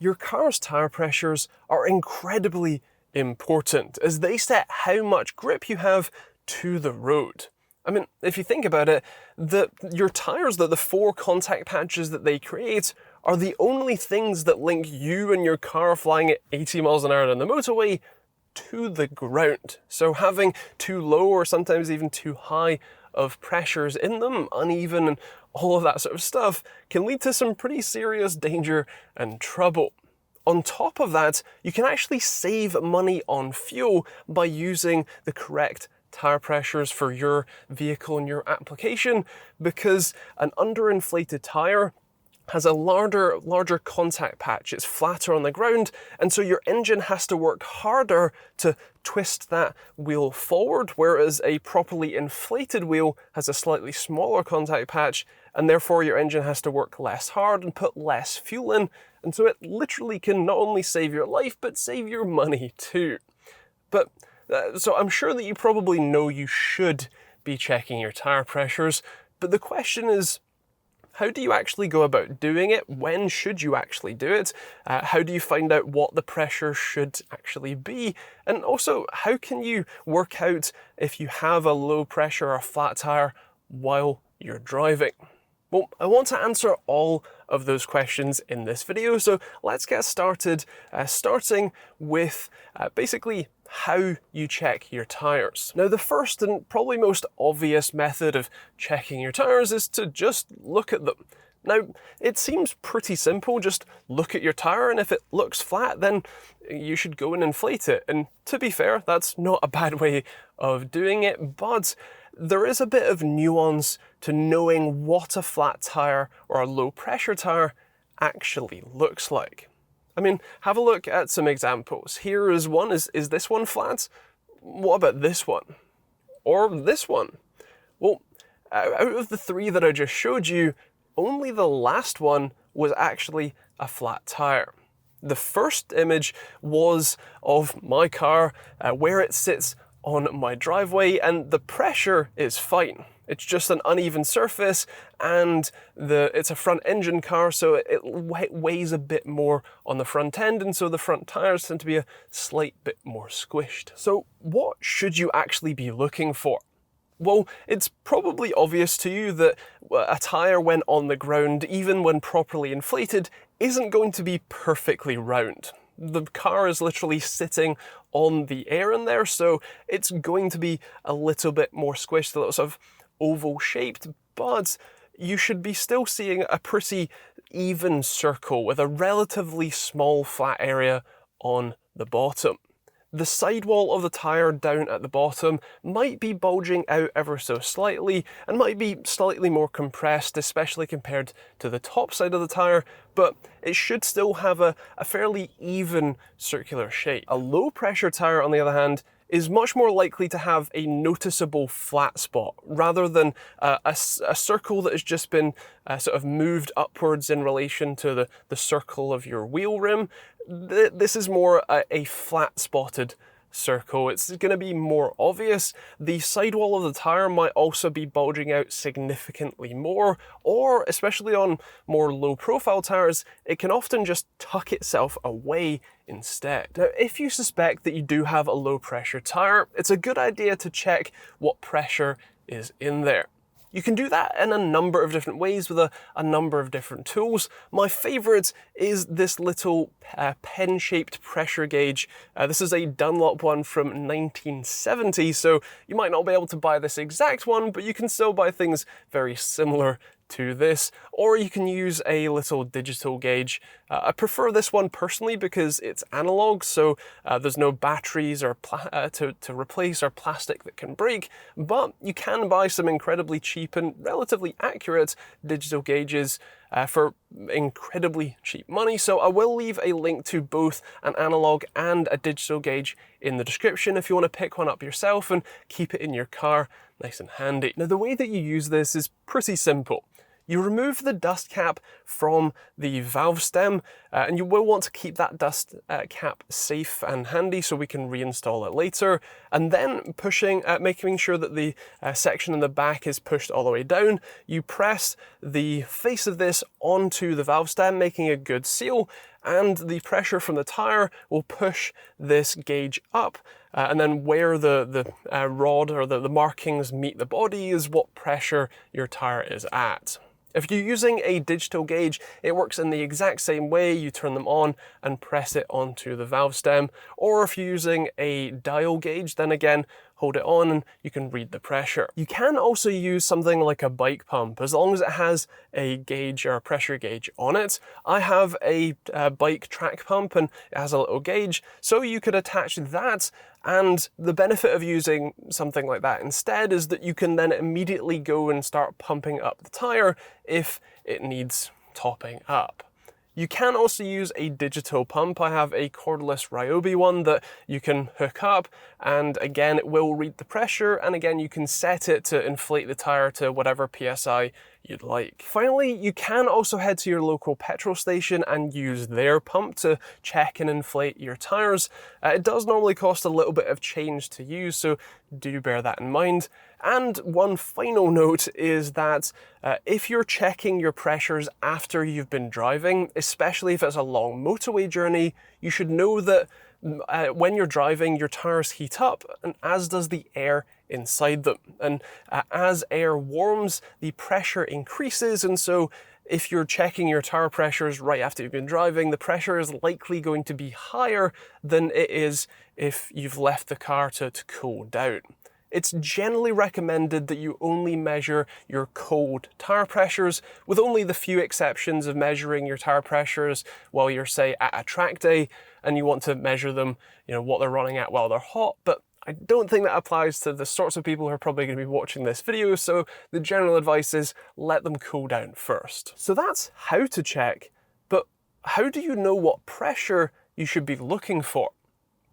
Your car's tyre pressures are incredibly important as they set how much grip you have to the road. I mean, if you think about it, your tyres, the four contact patches that they create, are the only things that link you and your car flying at 80 miles an hour on the motorway to the ground. So having too low or sometimes even too high of pressures in them, uneven and all of that sort of stuff, can lead to some pretty serious danger and trouble. On top of that, you can actually save money on fuel by using the correct tyre pressures for your vehicle and your application, because an underinflated tyre has a larger contact patch. It's flatter on the ground, and so your engine has to work harder to twist that wheel forward, whereas a properly inflated wheel has a slightly smaller contact patch, and therefore your engine has to work less hard and put less fuel in, and so it literally can not only save your life, but save your money too. So I'm sure that you probably know you should be checking your tyre pressures, but the question is, how do you actually go about doing it? When should you actually do it? How do you find out what the pressure should actually be? And also, how can you work out if you have a low pressure or a flat tyre while you're driving? Well, I want to answer all of those questions in this video, so let's get started, starting with basically how you check your tyres. Now, the first and probably most obvious method of checking your tyres is to just look at them. Now, it seems pretty simple, just look at your tyre, and if it looks flat, then you should go and inflate it. And to be fair, that's not a bad way of doing it, but there is a bit of nuance to knowing what a flat tyre or a low pressure tyre actually looks like. I mean, have a look at some examples. Here is one. Is this one flat? What about this one? Or this one? Well, out of the three that I just showed you, only the last one was actually a flat tyre. The first image was of my car, where it sits on my driveway, and the pressure is fine. It's just an uneven surface, and it's a front engine car, so it weighs a bit more on the front end, and so the front tyres tend to be a slight bit more squished. So what should you actually be looking for? Well, it's probably obvious to you that a tyre when on the ground, even when properly inflated, isn't going to be perfectly round. The car is literally sitting on the air in there, so it's going to be a little bit more squished, a little sort of oval shaped, but you should be still seeing a pretty even circle with a relatively small flat area on the bottom. The sidewall of the tyre down at the bottom might be bulging out ever so slightly and might be slightly more compressed, especially compared to the top side of the tyre, but it should still have a fairly even circular shape. A low pressure tyre, on the other hand, is much more likely to have a noticeable flat spot rather than a circle that has just been sort of moved upwards in relation to the circle of your wheel rim. This is more a flat spotted circle. It's going to be more obvious. The sidewall of the tyre might also be bulging out significantly more, or especially on more low profile tyres, it can often just tuck itself away instead. Now, if you suspect that you do have a low pressure tyre, it's a good idea to check what pressure is in there. You can do that in a number of different ways with a number of different tools. My favourite is this little pen-shaped pressure gauge. This is a Dunlop one from 1970, so you might not be able to buy this exact one, but you can still buy things very similar to this, or you can use a little digital gauge. I prefer this one personally because it's analog, so there's no batteries or to replace or plastic that can break, but you can buy some incredibly cheap and relatively accurate digital gauges for incredibly cheap money. So I will leave a link to both an analog and a digital gauge in the description if you want to pick one up yourself and keep it in your car nice and handy. Now, the way that you use this is pretty simple. You remove the dust cap from the valve stem, and you will want to keep that dust cap safe and handy so we can reinstall it later. And then making sure that the section in the back is pushed all the way down, you press the face of this onto the valve stem, making a good seal, and the pressure from the tyre will push this gauge up, and then where the rod or the markings meet the body is what pressure your tyre is at. If you're using a digital gauge, it works in the exact same way. You turn them on and press it onto the valve stem. Or if you're using a dial gauge, then again, hold it on and you can read the pressure. You can also use something like a bike pump, as long as it has a gauge or a pressure gauge on it. I have a bike track pump and it has a little gauge, so you could attach that. And the benefit of using something like that instead is that you can then immediately go and start pumping up the tyre if it needs topping up. You can also use a digital pump. I have a cordless Ryobi one that you can hook up, and again it will read the pressure, and again you can set it to inflate the tyre to whatever PSI you'd like. Finally, you can also head to your local petrol station and use their pump to check and inflate your tyres. It does normally cost a little bit of change to use, so do bear that in mind. And one final note is that if you're checking your pressures after you've been driving, especially if it's a long motorway journey, you should know that when you're driving, your tyres heat up, and as does the air inside them. And as air warms, the pressure increases, and so if you're checking your tyre pressures right after you've been driving, the pressure is likely going to be higher than it is if you've left the car to cool down. It's generally recommended that you only measure your cold tyre pressures, with only the few exceptions of measuring your tyre pressures while you're, say, at a track day and you want to measure them, what they're running at while they're hot. But I don't think that applies to the sorts of people who are probably going to be watching this video, so the general advice is let them cool down first. So that's how to check, but how do you know what pressure you should be looking for?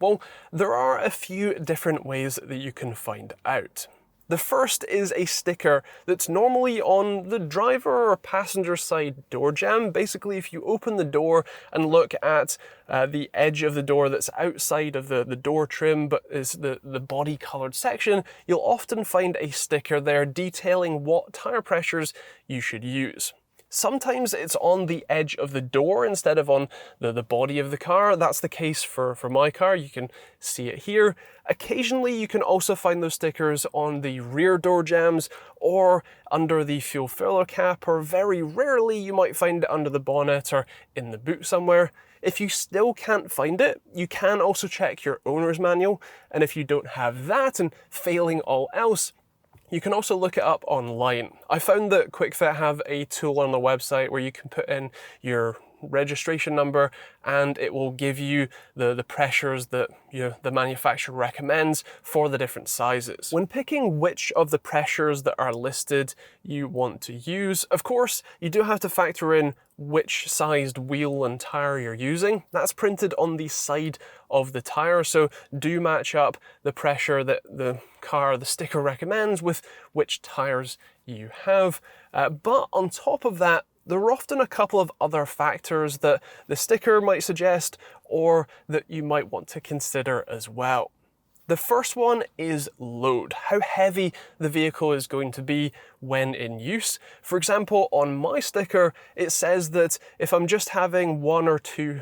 Well, there are a few different ways that you can find out. The first is a sticker that's normally on the driver or passenger side door jamb. Basically, if you open the door and look at the edge of the door that's outside of the door trim but is the body coloured section, you'll often find a sticker there detailing what tyre pressures you should use. Sometimes it's on the edge of the door instead of on the body of the car. That's the case for my car. You can see it here. Occasionally you can also find those stickers on the rear door jambs or under the fuel filler cap, or very rarely you might find it under the bonnet or in the boot somewhere. If you still can't find it, you can also check your owner's manual, and if you don't have that and failing all else, you can also look it up online. I found that QuickFit have a tool on the website where you can put in your registration number and it will give you the pressures that the manufacturer recommends for the different sizes. When picking which of the pressures that are listed you want to use, of course, you do have to factor in which sized wheel and tyre you're using. That's printed on the side of the tyre, so do match up the pressure that the sticker recommends with which tyres you have. But on top of that, there are often a couple of other factors that the sticker might suggest or that you might want to consider as well. The first one is load, how heavy the vehicle is going to be when in use. For example, on my sticker, it says that if I'm just having one or two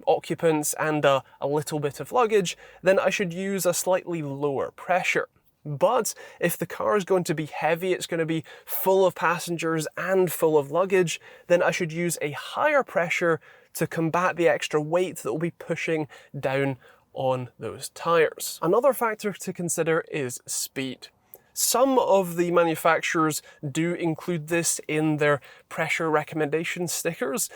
occupants and a little bit of luggage, then I should use a slightly lower pressure. But if the car is going to be heavy, it's going to be full of passengers and full of luggage, then I should use a higher pressure to combat the extra weight that will be pushing down on those tyres. Another factor to consider is speed. Some of the manufacturers do include this in their pressure recommendation stickers.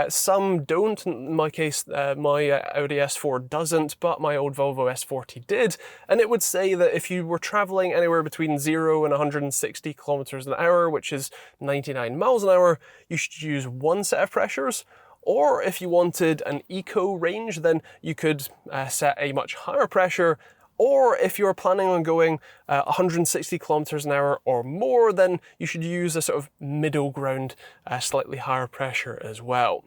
Some don't. In my case, my Audi S4 doesn't, but my old Volvo S40 did. And it would say that if you were traveling anywhere between 0 and 160 kilometers an hour, which is 99 miles an hour, you should use one set of pressures. Or if you wanted an eco range, then you could set a much higher pressure. Or if you're planning on going 160 kilometers an hour or more, then you should use a sort of middle ground, slightly higher pressure as well.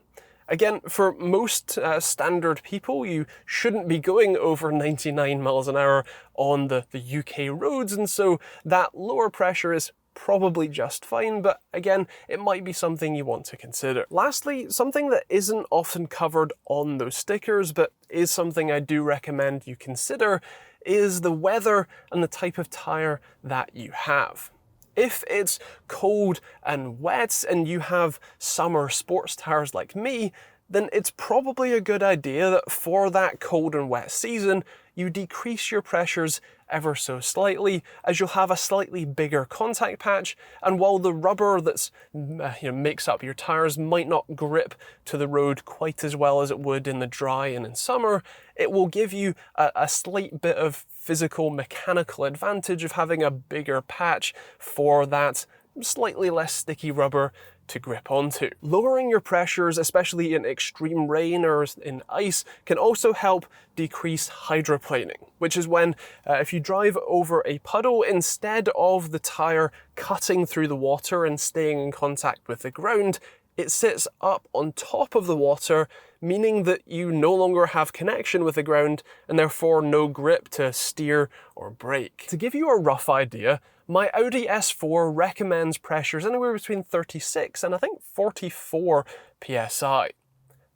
Again, for most standard people, you shouldn't be going over 99 miles an hour on the UK roads, and so that lower pressure is probably just fine, but again, it might be something you want to consider. Lastly, something that isn't often covered on those stickers, but is something I do recommend you consider, is the weather and the type of tyre that you have. If it's cold and wet and you have summer sports tyres like me, then it's probably a good idea that for that cold and wet season, you decrease your pressures ever so slightly, as you'll have a slightly bigger contact patch, and while the rubber that's makes up your tyres might not grip to the road quite as well as it would in the dry and in summer, it will give you a slight bit of physical mechanical advantage of having a bigger patch for that slightly less sticky rubber to grip onto. Lowering your pressures, especially in extreme rain or in ice, can also help decrease hydroplaning, which is when if you drive over a puddle, instead of the tyre cutting through the water and staying in contact with the ground, it sits up on top of the water, meaning that you no longer have connection with the ground and therefore no grip to steer or brake. To give you a rough idea, my Audi S4 recommends pressures anywhere between 36 and I think 44 psi.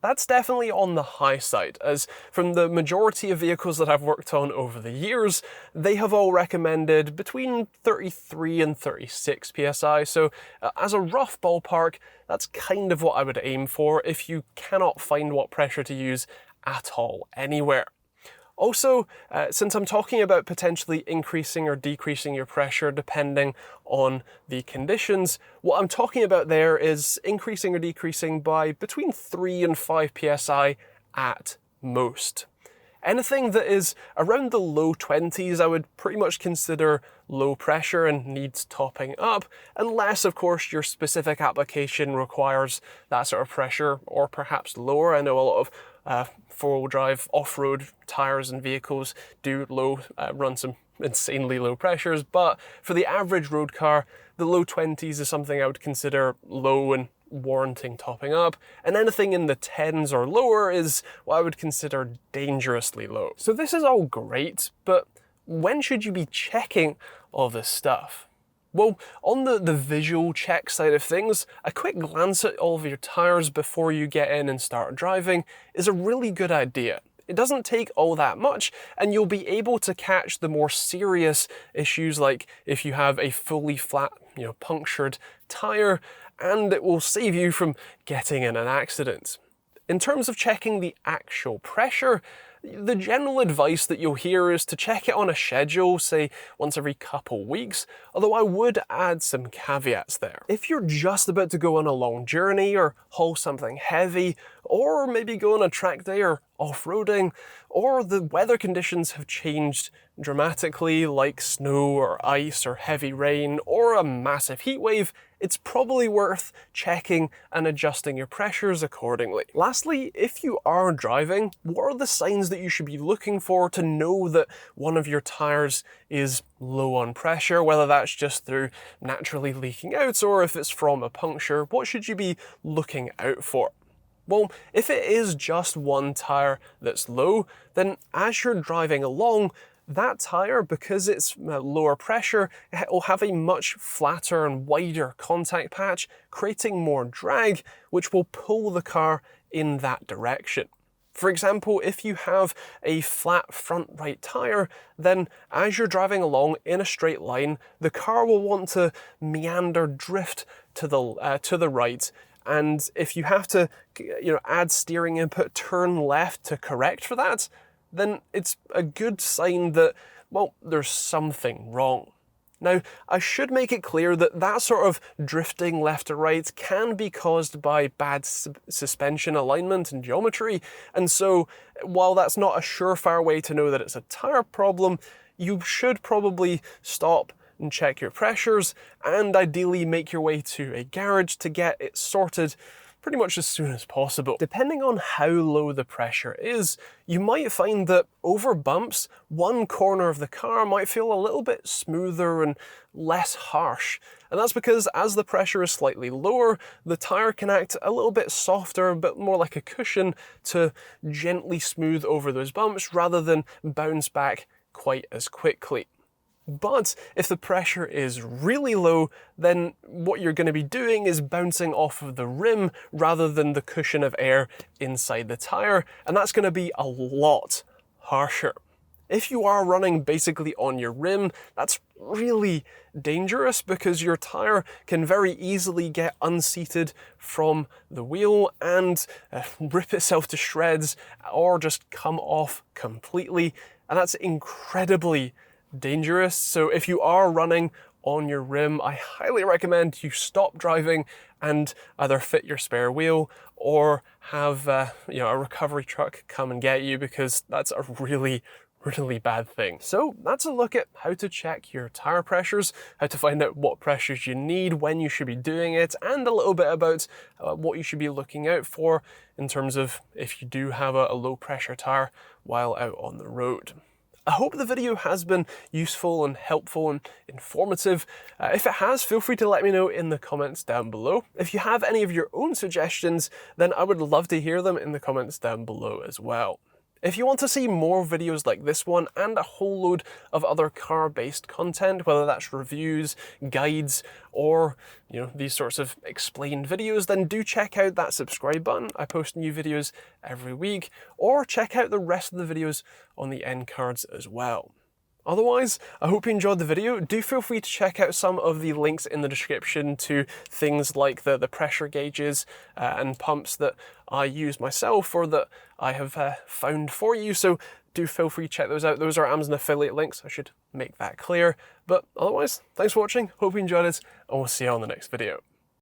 That's definitely on the high side, as from the majority of vehicles that I've worked on over the years, they have all recommended between 33 and 36 psi, so as a rough ballpark, that's kind of what I would aim for if you cannot find what pressure to use at all anywhere. Also, since I'm talking about potentially increasing or decreasing your pressure depending on the conditions, what I'm talking about there is increasing or decreasing by between 3 and 5 psi at most. Anything that is around the low 20s I would pretty much consider low pressure and needs topping up, unless of course your specific application requires that sort of pressure or perhaps lower. I know a lot of four-wheel drive off-road tyres and vehicles do run some insanely low pressures, but for the average road car, the low 20s is something I would consider low and warranting topping up, and anything in the 10s or lower is what I would consider dangerously low. So this is all great, but when should you be checking all this stuff? Well, on the visual check side of things, a quick glance at all of your tyres before you get in and start driving is a really good idea. It doesn't take all that much, and you'll be able to catch the more serious issues, like if you have a fully flat, punctured tyre, and it will save you from getting in an accident. In terms of checking the actual pressure, the general advice that you'll hear is to check it on a schedule, say once every couple weeks, although I would add some caveats there. If you're just about to go on a long journey or haul something heavy, or maybe go on a track day or off-roading, or the weather conditions have changed dramatically, like snow or ice or heavy rain or a massive heat wave, it's probably worth checking and adjusting your pressures accordingly. Lastly, if you are driving, what are the signs that you should be looking for to know that one of your tyres is low on pressure, whether that's just through naturally leaking out or if it's from a puncture? What should you be looking out for? Well, if it is just one tyre that's low, then as you're driving along, that tyre, because it's lower pressure, it will have a much flatter and wider contact patch, creating more drag, which will pull the car in that direction. For example, if you have a flat front right tyre, then as you're driving along in a straight line, the car will want to meander, drift to the right. And if you have to add steering input, turn left to correct for that, then it's a good sign that, well, there's something wrong. Now, I should make it clear that that sort of drifting left to right can be caused by bad suspension alignment and geometry, and so while that's not a surefire way to know that it's a tyre problem, you should probably stop and check your pressures, and ideally make your way to a garage to get it sorted pretty much as soon as possible. Depending on how low the pressure is, you might find that over bumps, one corner of the car might feel a little bit smoother and less harsh. And that's because as the pressure is slightly lower, the tyre can act a little bit softer, but more like a cushion to gently smooth over those bumps rather than bounce back quite as quickly. But if the pressure is really low, then what you're going to be doing is bouncing off of the rim rather than the cushion of air inside the tyre, and that's going to be a lot harsher. If you are running basically on your rim, that's really dangerous because your tyre can very easily get unseated from the wheel and rip itself to shreds or just come off completely, and that's incredibly dangerous. So if you are running on your rim, I highly recommend you stop driving and either fit your spare wheel or have a recovery truck come and get you, because that's a really bad thing. So that's a look at how to check your tyre pressures, how to find out what pressures you need, when you should be doing it, and a little bit about what you should be looking out for in terms of if you do have a low pressure tyre while out on the road. I hope the video has been useful and helpful and informative. If it has, feel free to let me know in the comments down below. If you have any of your own suggestions, then I would love to hear them in the comments down below as well. If you want to see more videos like this one and a whole load of other car-based content, whether that's reviews, guides, or these sorts of explained videos, then do check out that subscribe button. I post new videos every week, or check out the rest of the videos on the end cards as well. Otherwise, I hope you enjoyed the video. Do feel free to check out some of the links in the description to things like the pressure gauges and pumps that I use myself or that I have found for you. So do feel free to check those out. Those are Amazon affiliate links. I should make that clear. But otherwise, thanks for watching. Hope you enjoyed it, and we'll see you on the next video.